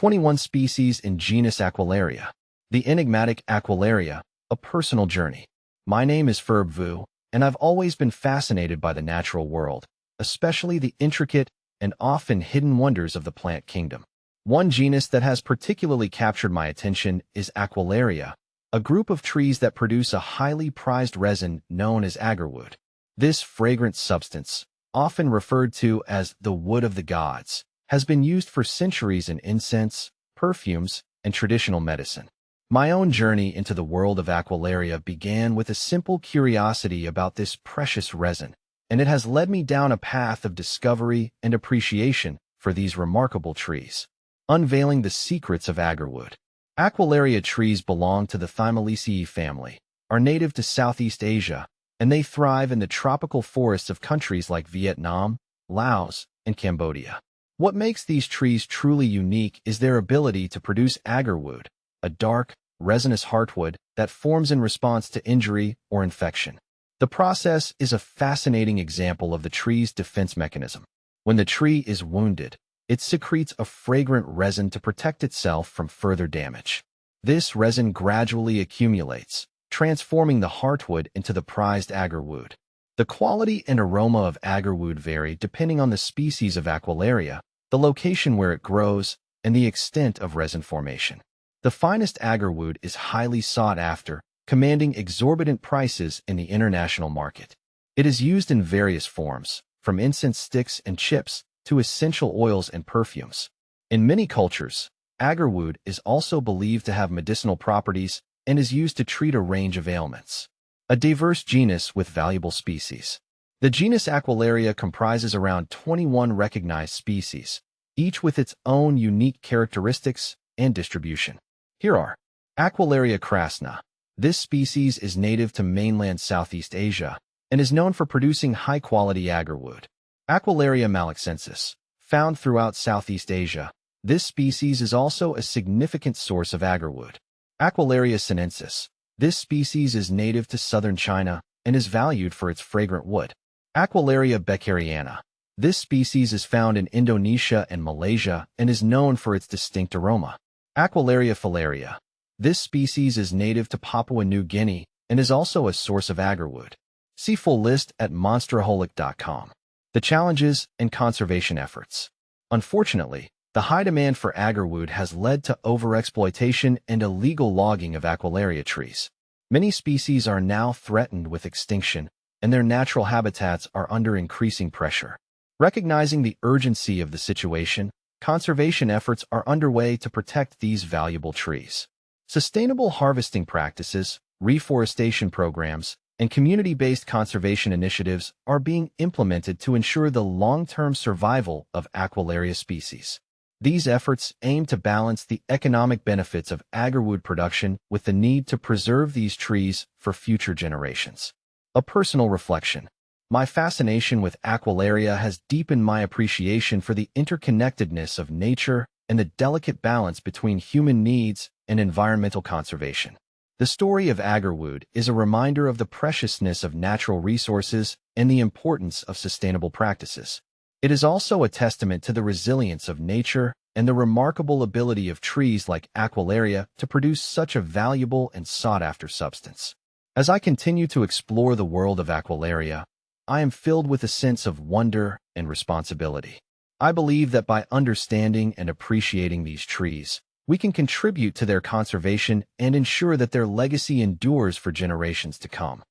21 species in genus Aquilaria. The enigmatic Aquilaria, a personal journey. My name is Ferb Vu, and I've always been fascinated by the natural world, especially the intricate and often hidden wonders of the plant kingdom. One genus that has particularly captured my attention is Aquilaria, a group of trees that produce a highly prized resin known as agarwood. This fragrant substance, often referred to as the wood of the gods, has been used for centuries in incense, perfumes, and traditional medicine. My own journey into the world of Aquilaria began with a simple curiosity about this precious resin, and it has led me down a path of discovery and appreciation for these remarkable trees. Unveiling the secrets of agarwood. Aquilaria trees belong to the Thymelaceae family, are native to Southeast Asia, and they thrive in the tropical forests of countries like Vietnam, Laos, and Cambodia. What makes these trees truly unique is their ability to produce agarwood, a dark, resinous heartwood that forms in response to injury or infection. The process is a fascinating example of the tree's defense mechanism. When the tree is wounded, it secretes a fragrant resin to protect itself from further damage. This resin gradually accumulates, transforming the heartwood into the prized agarwood. The quality and aroma of agarwood vary depending on the species of Aquilaria, the location where it grows, and the extent of resin formation. The finest agarwood is highly sought after, commanding exorbitant prices in the international market. It is used in various forms, from incense sticks and chips to essential oils and perfumes. In many cultures, agarwood is also believed to have medicinal properties and is used to treat a range of ailments. A diverse genus with valuable species. The genus Aquilaria comprises around 21 recognized species, each with its own unique characteristics and distribution. Here are Aquilaria crasna. This species is native to mainland Southeast Asia and is known for producing high-quality agarwood. Aquilaria malaxensis, found throughout Southeast Asia. This species is also a significant source of agarwood. Aquilaria sinensis. This species is native to southern China and is valued for its fragrant wood. Aquilaria beckeriana. This species is found in Indonesia and Malaysia and is known for its distinct aroma. Aquilaria filaria. This species is native to Papua New Guinea and is also a source of agarwood. See full list at monsterholic.com. The challenges and conservation efforts. Unfortunately, the high demand for agarwood has led to overexploitation and illegal logging of Aquilaria trees. Many species are now threatened with extinction, and their natural habitats are under increasing pressure. Recognizing the urgency of the situation, conservation efforts are underway to protect these valuable trees. Sustainable harvesting practices, reforestation programs, and community-based conservation initiatives are being implemented to ensure the long-term survival of Aquilaria species. These efforts aim to balance the economic benefits of agarwood production with the need to preserve these trees for future generations. A personal reflection. My fascination with Aquilaria has deepened my appreciation for the interconnectedness of nature and the delicate balance between human needs and environmental conservation. The story of agarwood is a reminder of the preciousness of natural resources and the importance of sustainable practices. It is also a testament to the resilience of nature and the remarkable ability of trees like Aquilaria to produce such a valuable and sought-after substance. As I continue to explore the world of Aquilaria, I am filled with a sense of wonder and responsibility. I believe that by understanding and appreciating these trees, we can contribute to their conservation and ensure that their legacy endures for generations to come.